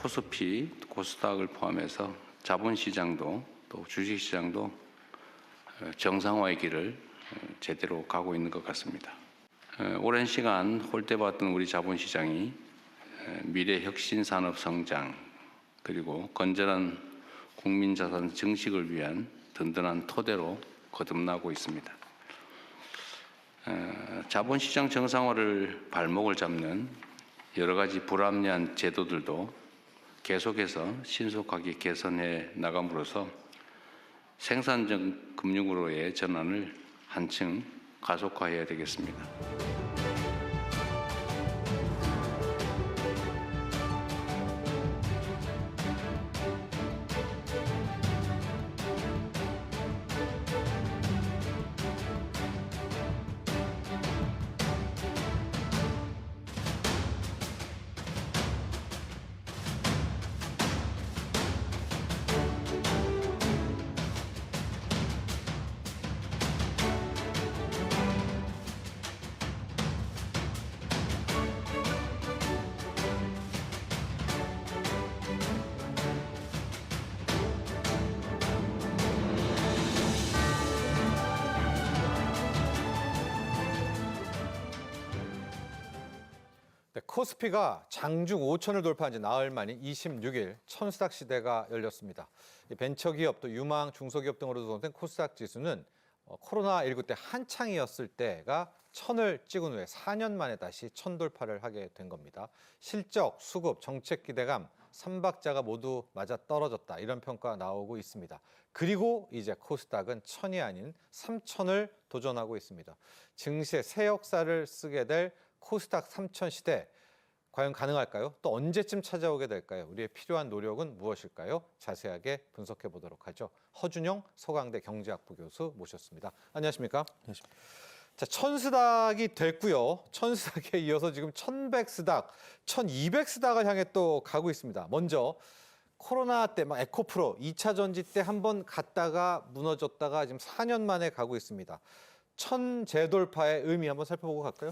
코스피, 코스닥을 포함해서 자본시장도 또 주식시장도 정상화의 길을 제대로 가고 있는 것 같습니다. 오랜 시간 홀대받던 우리 자본시장이 미래 혁신 산업 성장 그리고 건전한 국민자산 증식을 위한 든든한 토대로 거듭나고 있습니다. 자본시장 정상화를 발목을 잡는 여러 가지 불합리한 제도들도 계속해서 신속하게 개선해 나감으로써 생산적 금융으로의 전환을 한층 가속화해야 되겠습니다. 네, 코스피가 장중 5천을 돌파한 지 나흘 만인 26일 천스닥 시대가 열렸습니다. 벤처기업 또 유망 중소기업 등으로 구성된 코스닥 지수는 코로나19 때 한창이었을 때가 천을 찍은 후에 4년 만에 다시 천 돌파를 하게 된 겁니다. 실적, 수급, 정책 기대감, 삼박자가 모두 맞아 떨어졌다 이런 평가 나오고 있습니다. 그리고 이제 코스닥은 천이 아닌 3천을 도전하고 있습니다. 증시의 새 역사를 쓰게 될 코스닥 3천 시대 과연 가능할까요? 또 언제쯤 찾아오게 될까요? 우리의 필요한 노력은 무엇일까요? 자세하게 분석해 보도록 하죠. 허준영 서강대 경제학부 교수 모셨습니다. 안녕하십니까? 안녕하십니까. 자, 천스닥이 됐고요. 천스닥에 이어서 지금 1100스닥, 1200스닥을 향해 또 가고 있습니다. 먼저 코로나 때 막 에코프로 2차 전지 때 한번 갔다가 무너졌다가 지금 4년 만에 가고 있습니다. 천 재돌파의 의미 한번 살펴보고 갈까요?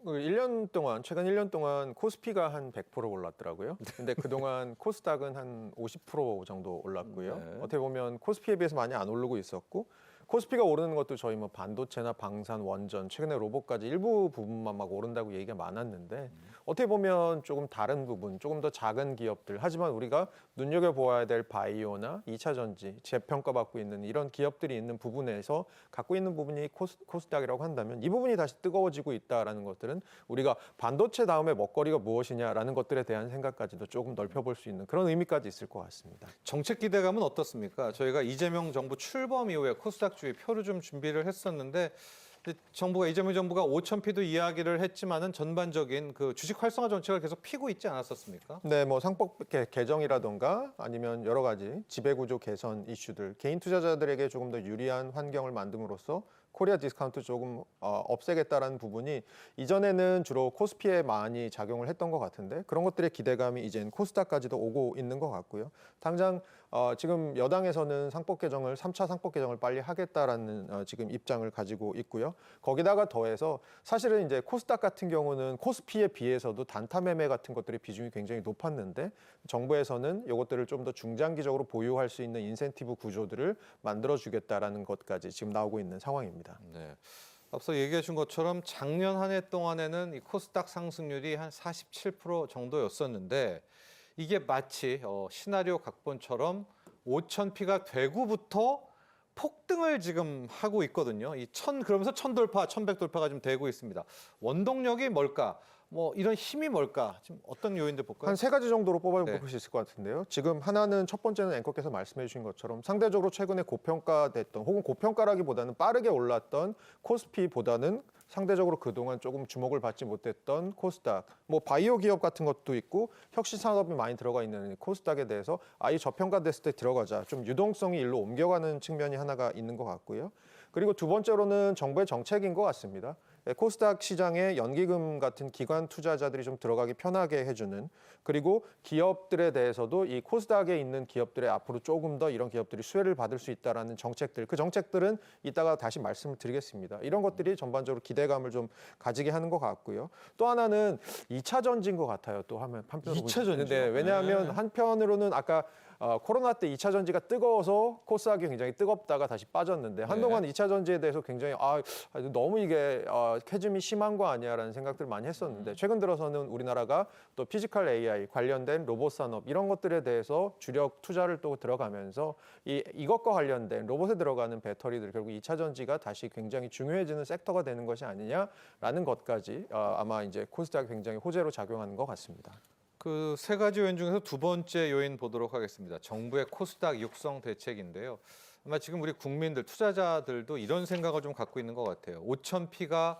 1년 동안, 최근 1년 동안 코스피가 한 100% 올랐더라고요. 근데 그동안 코스닥은 한 50% 정도 올랐고요. 네. 어떻게 보면 코스피에 비해서 많이 안 오르고 있었고, 코스피가 오르는 것도 저희 뭐 반도체나 방산, 원전, 최근에 로봇까지 일부 부분만 막 오른다고 얘기가 많았는데, 어떻게 보면 조금 다른 부분, 조금 더 작은 기업들, 하지만 우리가 눈여겨보아야 될 바이오나 2차 전지, 재평가받고 있는 이런 기업들이 있는 부분에서 갖고 있는 부분이 코스닥이라고 한다면 이 부분이 다시 뜨거워지고 있다라는 것들은 우리가 반도체 다음에 먹거리가 무엇이냐라는 것들에 대한 생각까지도 조금 넓혀볼 수 있는 그런 의미까지 있을 것 같습니다. 정책 기대감은 어떻습니까? 저희가 이재명 정부 출범 이후에 코스닥 주의 표를 좀 준비를 했었는데 이재명 정부가 5,000피도 이야기를 했지만은 전반적인 그 주식 활성화 정책을 계속 피고 있지 않았었습니까? 네, 뭐 상법 개정이라던가 아니면 여러 가지 지배구조 개선 이슈들, 개인 투자자들에게 조금 더 유리한 환경을 만듦으로써 코리아 디스카운트 조금 없애겠다라는 부분이 이전에는 주로 코스피에 많이 작용을 했던 것 같은데 그런 것들의 기대감이 이젠 코스닥까지도 오고 있는 것 같고요. 당장 지금 여당에서는 3차 상법 개정을 빨리 하겠다라는 지금 입장을 가지고 있고요. 거기다가 더해서 사실은 이제 코스닥 같은 경우는 코스피에 비해서도 단타 매매 같은 것들의 비중이 굉장히 높았는데 정부에서는 이것들을 좀 더 중장기적으로 보유할 수 있는 인센티브 구조들을 만들어주겠다라는 것까지 지금 나오고 있는 상황입니다. 네. 앞서 얘기해 준 것처럼 작년 한 해 동안에는 이 코스닥 상승률이 한 47% 정도였었는데 이게 마치 시나리오 각본처럼 5,000피가 되고부터 폭등을 지금 하고 있거든요. 그러면서 1,000 돌파, 1,100 돌파가 좀 되고 있습니다. 원동력이 뭘까? 뭐 이런 힘이 뭘까? 지금 어떤 요인들 볼까요? 한 세 가지 정도로 뽑아볼 네. 수 있을 것 같은데요. 지금 하나는 첫 번째는 앵커께서 말씀해 주신 것처럼 상대적으로 최근에 고평가됐던 혹은 고평가라기보다는 빠르게 올랐던 코스피보다는 상대적으로 그동안 조금 주목을 받지 못했던 코스닥, 뭐 바이오 기업 같은 것도 있고 혁신 산업이 많이 들어가 있는 코스닥에 대해서 이 저평가됐을 때 들어가자 좀 유동성이 일로 옮겨가는 측면이 하나가 있는 것 같고요. 그리고 두 번째로는 정부의 정책인 것 같습니다. 코스닥 시장에 연기금 같은 기관 투자자들이 좀 들어가기 편하게 해주는, 그리고 기업들에 대해서도 이 코스닥에 있는 기업들의 앞으로 조금 더 이런 기업들이 수혜를 받을 수 있다라는 정책들, 그 정책들은 이따가 다시 말씀을 드리겠습니다. 이런 것들이 전반적으로 기대감을 좀 가지게 하는 것 같고요. 또 하나는 2차 전지인 것 같아요. 또 한편으로 2차 전지요? 네, 왜냐하면 한편으로는 아까 코로나 때 2차 전지가 뜨거워서 코스닥이 굉장히 뜨겁다가 다시 빠졌는데 한동안 2차 전지에 대해서 굉장히 너무 이게 캐즘이 심한 거 아니야라는 생각들을 많이 했었는데 최근 들어서는 우리나라가 또 피지컬 AI 관련된 로봇 산업 이런 것들에 대해서 주력 투자를 또 들어가면서 이것과 관련된 로봇에 들어가는 배터리들 결국 2차 전지가 다시 굉장히 중요해지는 섹터가 되는 것이 아니냐라는 것까지 아마 이제 코스닥이 굉장히 호재로 작용하는 것 같습니다. 그 세 가지 요인 중에서 두 번째 요인 보도록 하겠습니다. 정부의 코스닥 육성 대책인데요. 아마 지금 우리 국민들, 투자자들도 이런 생각을 좀 갖고 있는 것 같아요. 5,000P가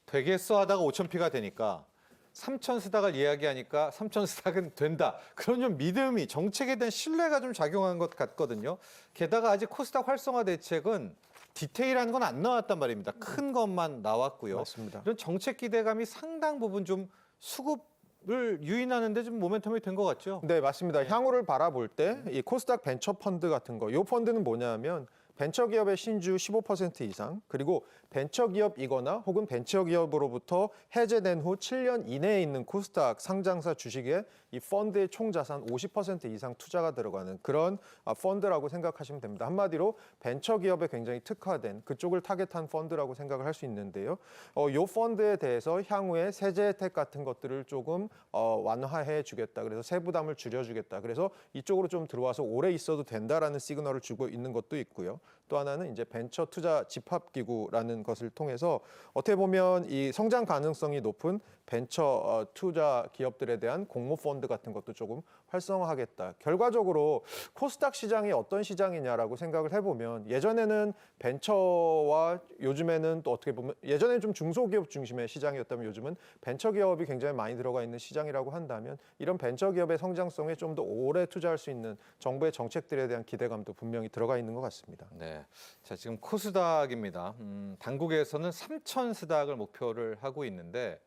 되겠어 하다가 5,000P가 되니까 3,000 스닥을 이야기하니까 3,000 스닥은 된다. 그런 좀 믿음이, 정책에 대한 신뢰가 좀 작용한 것 같거든요. 게다가 아직 코스닥 활성화 대책은 디테일한 건 안 나왔단 말입니다. 큰 것만 나왔고요. 맞습니다. 이런 정책 기대감이 상당 부분 좀 수급을 유인하는데 좀 모멘텀이 된 것 같죠? 네, 맞습니다. 향후를 바라볼 때 이 코스닥 벤처 펀드 같은 거, 이 펀드는 뭐냐면 벤처기업의 신주 15% 이상, 그리고 벤처기업이거나 혹은 벤처기업으로부터 해제된 후 7년 이내에 있는 코스닥 상장사 주식에 이 펀드의 총 자산 50% 이상 투자가 들어가는 그런 펀드라고 생각하시면 됩니다. 한마디로 벤처기업에 굉장히 특화된 그쪽을 타겟한 펀드라고 생각을 할 수 있는데요. 이 펀드에 대해서 향후에 세제 혜택 같은 것들을 조금 완화해 주겠다. 그래서 세부담을 줄여주겠다. 그래서 이쪽으로 좀 들어와서 오래 있어도 된다라는 시그널을 주고 있는 것도 있고요. 또 하나는 이제 벤처 투자 집합기구라는 것을 통해서 어떻게 보면 이 성장 가능성이 높은 벤처 투자 기업들에 대한 공모 펀드 같은 것도 조금 활성화하겠다. 결과적으로 코스닥 시장이 어떤 시장이냐라고 생각을 해보면 예전에는 벤처와 요즘에는 또 어떻게 보면 예전에는 좀 중소기업 중심의 시장이었다면 요즘은 벤처기업이 굉장히 많이 들어가 있는 시장이라고 한다면 이런 벤처기업의 성장성에 좀 더 오래 투자할 수 있는 정부의 정책들에 대한 기대감도 분명히 들어가 있는 것 같습니다. 네. 자, 지금 코스닥입니다. 당국에서는 3,000 스닥을 목표를 하고 있는데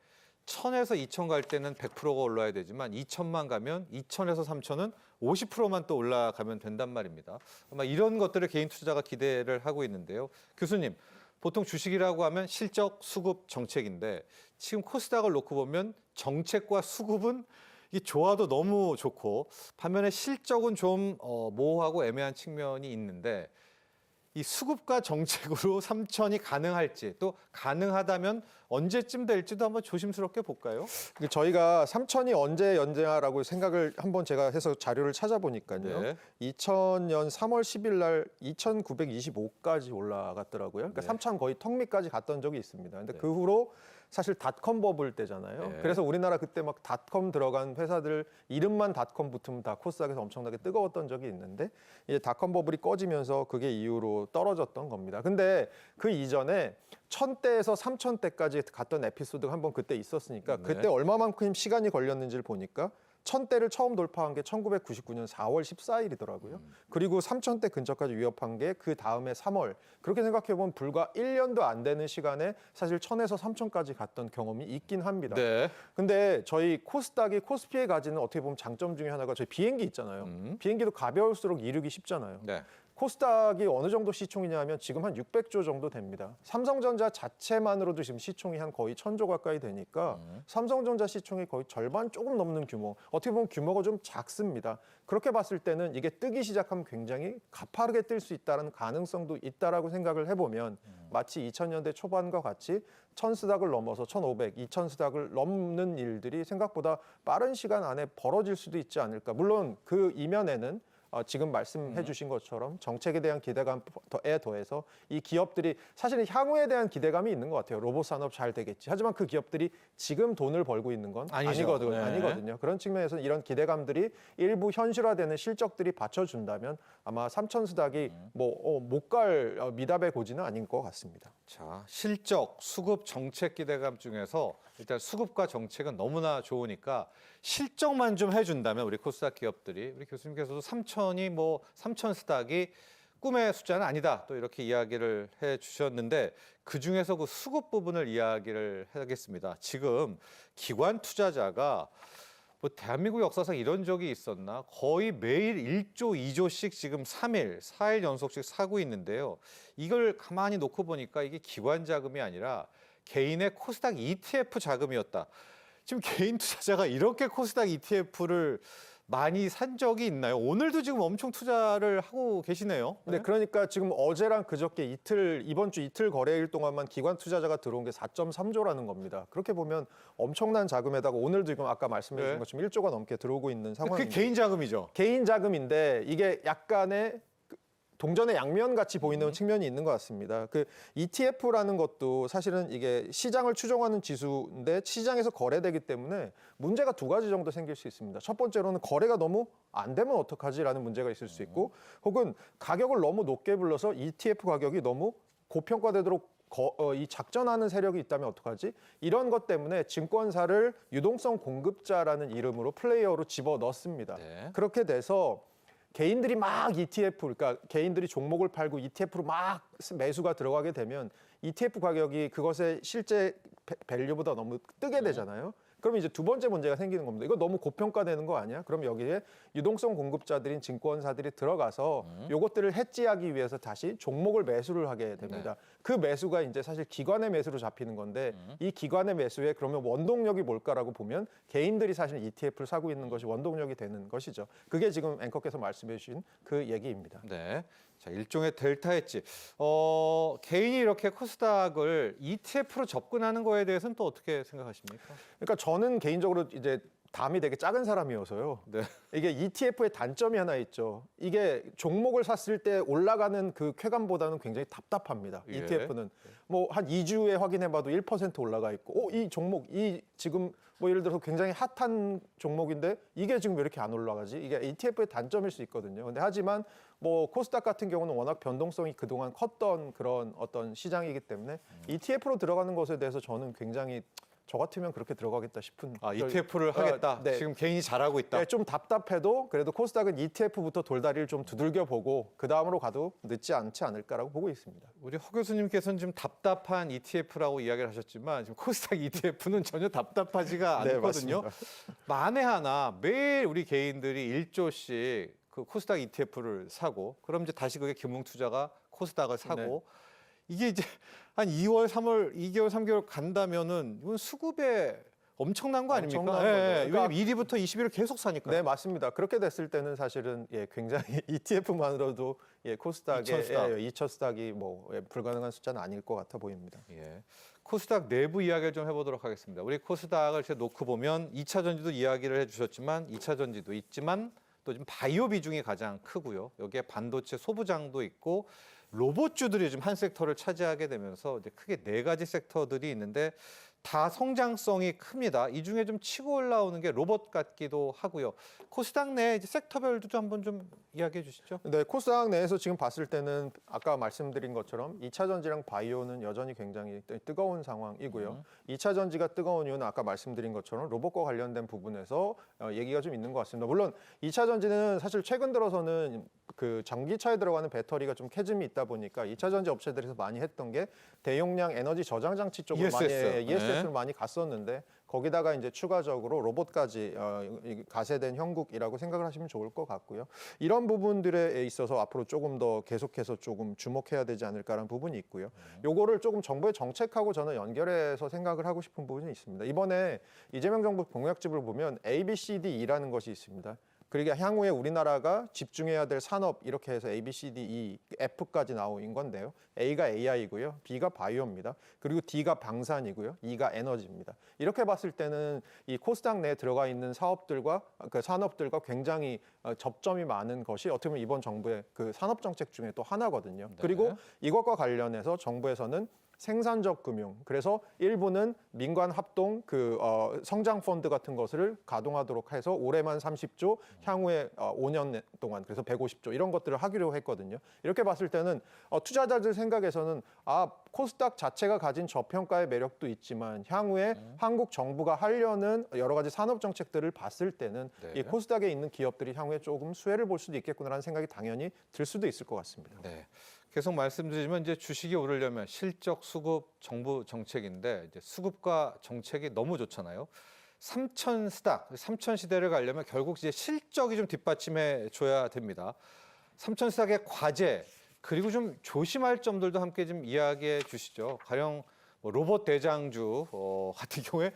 1,000에서 2,000 갈 때는 100%가 올라야 되지만 2,000만 가면 2,000에서 3,000은 50%만 또 올라가면 된단 말입니다. 아마 이런 것들을 개인 투자가 기대를 하고 있는데요. 교수님, 보통 주식이라고 하면 실적, 수급, 정책인데 지금 코스닥을 놓고 보면 정책과 수급은 이 좋아도 너무 좋고 반면에 실적은 좀 모호하고 애매한 측면이 있는데 이 수급과 정책으로 3,000이 가능할지 또 가능하다면 언제쯤 될지도 한번 조심스럽게 볼까요? 저희가 3,000이 언제 연재하라고 생각을 한번 제가 해서 자료를 찾아보니까요. 네. 2000년 3월 10일 날 2,925까지 올라갔더라고요. 그러니까 네. 3,000 거의 턱 밑까지 갔던 적이 있습니다. 근데 네. 그 후로 사실 닷컴 버블 때잖아요. 네. 그래서 우리나라 그때 막 닷컴 들어간 회사들 이름만 닷컴 붙으면 다 코스닥에서 엄청나게 뜨거웠던 적이 있는데 이제 닷컴 버블이 꺼지면서 그게 이후로 떨어졌던 겁니다. 근데 그 이전에 1,000대에서 3,000대까지 갔던 에피소드가 한번 그때 있었으니까 네. 그때 얼마만큼 시간이 걸렸는지를 보니까 1,000대를 처음 돌파한 게 1999년 4월 14일이더라고요. 그리고 3,000대 근처까지 위협한 게 그 다음에 3월. 그렇게 생각해 보면 불과 1년도 안 되는 시간에 사실 1,000에서 3,000까지 갔던 경험이 있긴 합니다. 네. 근데 저희 코스닥이 코스피에 가지는 어떻게 보면 장점 중에 하나가 저희 비행기 있잖아요. 비행기도 가벼울수록 이륙이 쉽잖아요. 네. 코스닥이 어느 정도 시총이냐 하면 지금 한 600조 정도 됩니다. 삼성전자 자체만으로도 지금 시총이 한 거의 1,000조 가까이 되니까 삼성전자 시총이 거의 절반 조금 넘는 규모. 어떻게 보면 규모가 좀 작습니다. 그렇게 봤을 때는 이게 뜨기 시작하면 굉장히 가파르게 뜰 수 있다는 가능성도 있다라고 생각을 해보면 마치 2000년대 초반과 같이 1,000스닥을 넘어서 1,500, 2,000스닥을 넘는 일들이 생각보다 빠른 시간 안에 벌어질 수도 있지 않을까. 물론 그 이면에는 지금 말씀해 주신 것처럼 정책에 대한 기대감에 더해서 이 기업들이 사실은 향후에 대한 기대감이 있는 것 같아요. 로봇 산업 잘 되겠지. 하지만 그 기업들이 지금 돈을 벌고 있는 건 아니죠. 아니거든요. 그런 측면에서 이런 기대감들이 일부 현실화되는 실적들이 받쳐준다면 아마 3,000 스닥이 못 갈 미답의 고지는 아닌 것 같습니다. 자, 실적, 수급, 정책 기대감 중에서 일단 수급과 정책은 너무나 좋으니까 실적만 좀 해준다면 우리 코스닥 기업들이 우리 교수님께서도 3,000이 3,000 스닥이 꿈의 숫자는 아니다. 또 이렇게 이야기를 해 주셨는데 그중에서 그 수급 부분을 이야기를 하겠습니다. 지금 기관 투자자가 뭐 대한민국 역사상 이런 적이 있었나? 거의 매일 1조, 2조씩 지금 3일, 4일 연속씩 사고 있는데요. 이걸 가만히 놓고 보니까 이게 기관 자금이 아니라 개인의 코스닥 ETF 자금이었다. 지금 개인 투자자가 이렇게 코스닥 ETF를 많이 산 적이 있나요? 오늘도 지금 엄청 투자를 하고 계시네요. 네, 그러니까 지금 어제랑 그저께 이번 주 이틀 거래일 동안만 기관 투자자가 들어온 게 4.3조라는 겁니다. 그렇게 보면 엄청난 자금에다가 오늘도 지금 아까 말씀해 주신 네. 것처럼 1조가 넘게 들어오고 있는 그게 상황입니다. 개인 자금이죠. 개인 자금인데 이게 약간의 동전의 양면 같이 보이는 측면이 있는 것 같습니다. 그 ETF라는 것도 사실은 이게 시장을 추종하는 지수인데 시장에서 거래되기 때문에 문제가 두 가지 정도 생길 수 있습니다. 첫 번째로는 거래가 너무 안 되면 어떡하지라는 문제가 있을 수 있고 혹은 가격을 너무 높게 불러서 ETF 가격이 너무 고평가되도록 이 작전하는 세력이 있다면 어떡하지? 이런 것 때문에 증권사를 유동성 공급자라는 이름으로 플레이어로 집어넣습니다. 네. 그렇게 돼서 개인들이 막 ETF, 그러니까 개인들이 종목을 팔고 ETF로 막 매수가 들어가게 되면 ETF 가격이 그것의 실제 밸류보다 너무 뜨게 되잖아요. 그럼 이제 두 번째 문제가 생기는 겁니다. 이거 너무 고평가되는 거 아니야? 그럼 여기에 유동성 공급자들인 증권사들이 들어가서 요것들을 해지하기 위해서 다시 종목을 매수를 하게 됩니다. 그 매수가 이제 사실 기관의 매수로 잡히는 건데 이 기관의 매수에 그러면 원동력이 뭘까라고 보면 개인들이 사실 ETF를 사고 있는 것이 원동력이 되는 것이죠. 그게 지금 앵커께서 말씀해 주신 그 얘기입니다. 네. 자, 일종의 델타 엣지. 개인이 이렇게 코스닥을 ETF로 접근하는 거에 대해서는 또 어떻게 생각하십니까? 그러니까 저는 개인적으로 이제 담이 되게 작은 사람이어서요. 네. 이게 ETF의 단점이 하나 있죠. 이게 종목을 샀을 때 올라가는 그 쾌감보다는 굉장히 답답합니다. 예. ETF는 뭐 한 2주에 확인해봐도 1% 올라가 있고, 이 종목, 이 지금 뭐 예를 들어서 굉장히 핫한 종목인데 이게 지금 왜 이렇게 안 올라가지? 이게 ETF의 단점일 수 있거든요. 근데 하지만 뭐 코스닥 같은 경우는 워낙 변동성이 그동안 컸던 그런 어떤 시장이기 때문에 ETF로 들어가는 것에 대해서 저는 굉장히 저 같으면 그렇게 들어가겠다 싶은. ETF를 하겠다. 네. 지금 개인이 잘하고 있다. 네, 좀 답답해도 그래도 코스닥은 ETF부터 돌다리를 좀 두들겨 보고 그 다음으로 가도 늦지 않지 않을까라고 보고 있습니다. 우리 허 교수님께서는 지금 답답한 ETF라고 이야기를 하셨지만 지금 코스닥 ETF는 전혀 답답하지가 네, 않거든요. 만에 하나 매일 우리 개인들이 1조씩 그 코스닥 ETF를 사고 그럼 이제 다시 그게 금융 투자가 코스닥을 사고 네. 이게 이제 한 2월, 3월, 2개월, 3개월 간다면은 이건 수급에 엄청난 거 아닙니까? 엄청난 거죠. 그러니까- 왜냐면 1위부터 20위를 계속 사니까. 네, 맞습니다. 그렇게 됐을 때는 사실은 굉장히 ETF만으로도 코스닥의 2차 스닥이 뭐 불가능한 숫자는 아닐 것 같아 보입니다. 예. 코스닥 내부 이야기를 좀 해보도록 하겠습니다. 우리 코스닥을 이렇게 놓고 보면 2차 전지도 이야기를 해주셨지만 2차 전지도 있지만 또 지금 바이오 비중이 가장 크고요. 여기에 반도체 소부장도 있고 로봇주들이 지금 한 섹터를 차지하게 되면서 이제 크게 네 가지 섹터들이 있는데 다 성장성이 큽니다. 이 중에 좀 치고 올라오는 게 로봇 같기도 하고요. 코스닥 내 이제 섹터별도 좀 한번 좀 이야기해 주시죠. 네, 코스닥 내에서 지금 봤을 때는 아까 말씀드린 것처럼 2차 전지랑 바이오는 여전히 굉장히 뜨거운 상황이고요. 2차 전지가 뜨거운 이유는 아까 말씀드린 것처럼 로봇과 관련된 부분에서 얘기가 좀 있는 것 같습니다. 물론 2차 전지는 사실 최근 들어서는 그 전기차에 들어가는 배터리가 좀 캐즘이 있다 보니까 2차 전지 업체들에서 많이 했던 게 대용량 에너지 저장 장치 쪽으로 ESS를 많이 갔었는데 거기다가 이제 추가적으로 로봇까지 가세된 형국이라고 생각을 하시면 좋을 것 같고요. 이런 부분들에 있어서 앞으로 조금 더 계속해서 조금 주목해야 되지 않을까라는 부분이 있고요. 요거를 조금 정부의 정책하고 저는 연결해서 생각을 하고 싶은 부분이 있습니다. 이번에 이재명 정부 공약집을 보면 ABCDE라는 것이 있습니다. 그러니까 향후에 우리나라가 집중해야 될 산업 이렇게 해서 A, B, C, D, E, F까지 나온 건데요. A가 AI고요. B가 바이오입니다. 그리고 D가 방산이고요. E가 에너지입니다. 이렇게 봤을 때는 이 코스닥 내에 들어가 있는 사업들과 그 산업들과 굉장히 접점이 많은 것이 어떻게 보면 이번 정부의 그 산업 정책 중에 또 하나거든요. 네. 그리고 이것과 관련해서 정부에서는 생산적 금융. 그래서 일부는 민관 합동 성장 펀드 같은 것을 가동하도록 해서 올해만 30조, 향후에 5년 동안 그래서 150조 이런 것들을 하기로 했거든요. 이렇게 봤을 때는 투자자들 생각에서는 코스닥 자체가 가진 저평가의 매력도 있지만 향후에 한국 정부가 하려는 여러 가지 산업 정책들을 봤을 때는 네. 이 코스닥에 있는 기업들이 향후에 조금 수혜를 볼 수도 있겠구나라는 생각이 당연히 들 수도 있을 것 같습니다. 네. 계속 말씀드리지만 이제 주식이 오르려면 실적, 수급, 정부 정책인데 이제 수급과 정책이 너무 좋잖아요. 삼천 시대를 가려면 결국 이제 실적이 좀 뒷받침해 줘야 됩니다. 삼천 시대의 과제 그리고 좀 조심할 점들도 함께 좀 이야기해 주시죠. 가령 뭐 로봇 대장주 같은 경우에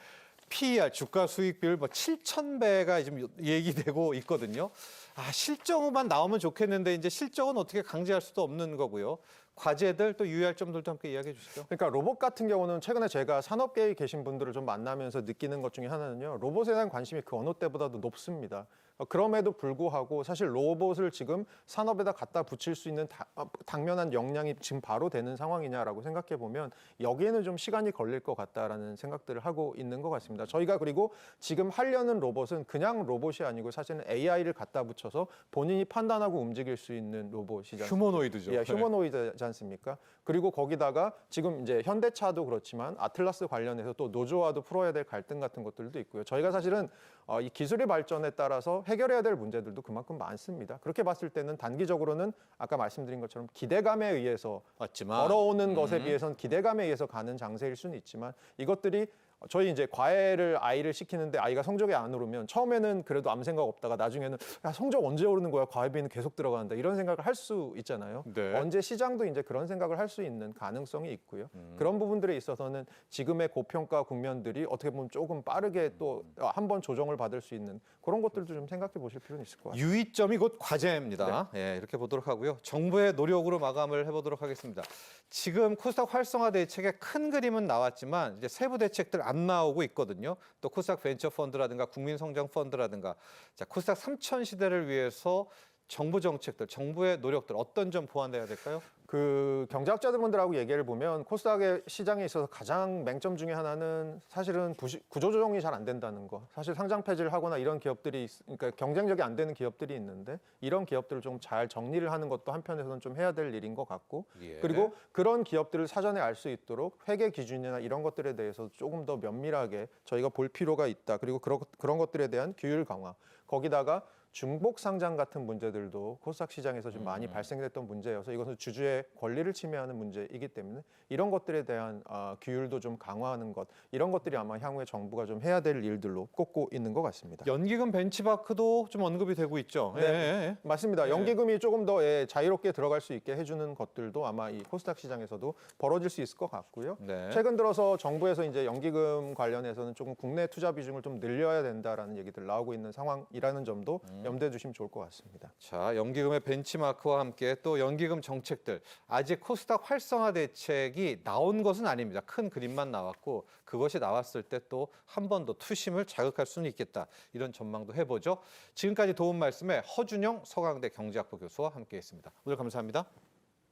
PER 주가 수익 비율 7,000배가 지금 얘기되고 있거든요. 실적만 나오면 좋겠는데 이제 실적은 어떻게 강제할 수도 없는 거고요. 과제들 또 유의할 점들도 함께 이야기해 주시죠. 그러니까 로봇 같은 경우는 최근에 제가 산업계에 계신 분들을 좀 만나면서 느끼는 것 중에 하나는요. 로봇에 대한 관심이 그 어느 때보다도 높습니다. 그럼에도 불구하고 사실 로봇을 지금 산업에다 갖다 붙일 수 있는 당면한 역량이 지금 바로 되는 상황이냐라고 생각해 보면 여기에는 좀 시간이 걸릴 것 같다라는 생각들을 하고 있는 것 같습니다. 저희가 그리고 지금 하려는 로봇은 그냥 로봇이 아니고 사실은 AI를 갖다 붙여서 본인이 판단하고 움직일 수 있는 로봇이죠. 휴머노이드죠. 예, 휴머노이드지 않습니까? 그리고 거기다가 지금 이제 현대차도 그렇지만 아틀라스 관련해서 또 노조와도 풀어야 될 갈등 같은 것들도 있고요. 저희가 사실은 이 기술의 발전에 따라서 해결해야 될 문제들도 그만큼 많습니다. 그렇게 봤을 때는 단기적으로는 아까 말씀드린 것처럼 기대감에 의해서 걸어오는 것에 비해서는 기대감에 의해서 가는 장세일 수는 있지만 이것들이 저희 이제 과외를 아이를 시키는데 아이가 성적이 안 오르면 처음에는 그래도 아무 생각 없다가 나중에는 야, 성적 언제 오르는 거야? 과외비는 계속 들어간다. 이런 생각을 할 수 있잖아요. 네. 언제 시장도 이제 그런 생각을 할 수 있는 가능성이 있고요. 그런 부분들에 있어서는 지금의 고평가 국면들이 어떻게 보면 조금 빠르게 또 한 번 조정을 받을 수 있는 그런 것들도 좀 생각해 보실 필요는 있을 것 같아요. 유의점이 곧 과제입니다. 예, 이렇게 보도록 하고요. 정부의 노력으로 마감을 해보도록 하겠습니다. 지금 코스닥 활성화 대책의 큰 그림은 나왔지만 이제 세부 대책들 안 나오고 있거든요. 또 코스닥 벤처 펀드라든가 국민 성장 펀드라든가 자, 코스닥 3000 시대를 위해서 정부 정책들, 정부의 노력들 어떤 점 보완돼야 될까요? 그 경제학자분들하고 얘기를 보면 코스닥의 시장에 있어서 가장 맹점 중에 하나는 사실은 구조조정이 잘 안 된다는 거. 사실 상장 폐지를 하거나 이런 기업들이 그러니까 경쟁력이 안 되는 기업들이 있는데 이런 기업들을 좀 잘 정리를 하는 것도 한편에서는 좀 해야 될 일인 것 같고 예. 그리고 그런 기업들을 사전에 알 수 있도록 회계 기준이나 이런 것들에 대해서 조금 더 면밀하게 저희가 볼 필요가 있다. 그리고 그런 것들에 대한 규율 강화. 거기다가 중복 상장 같은 문제들도 코스닥 시장에서 좀 많이 발생됐던 문제여서 이것은 주주의 권리를 침해하는 문제이기 때문에 이런 것들에 대한 규율도 좀 강화하는 것 이런 것들이 아마 향후에 정부가 좀 해야 될 일들로 꼽고 있는 것 같습니다. 연기금 벤치마크도 좀 언급이 되고 있죠. 네, 예. 맞습니다. 연기금이 조금 더 자유롭게 들어갈 수 있게 해주는 것들도 아마 이 코스닥 시장에서도 벌어질 수 있을 것 같고요. 네. 최근 들어서 정부에서 이제 연기금 관련해서는 조금 국내 투자 비중을 좀 늘려야 된다라는 얘기들 나오고 있는 상황이라는 점도 염두에 두시면 좋을 것 같습니다. 자, 연기금의 벤치마크와 함께 또 연기금 정책들 아직 코스닥 활성화 대책이 나온 것은 아닙니다. 큰 그림만 나왔고 그것이 나왔을 때 또 한 번 더 투심을 자극할 수는 있겠다. 이런 전망도 해보죠. 지금까지 도움 말씀에 허준영 서강대 경제학부 교수와 함께했습니다. 오늘 감사합니다.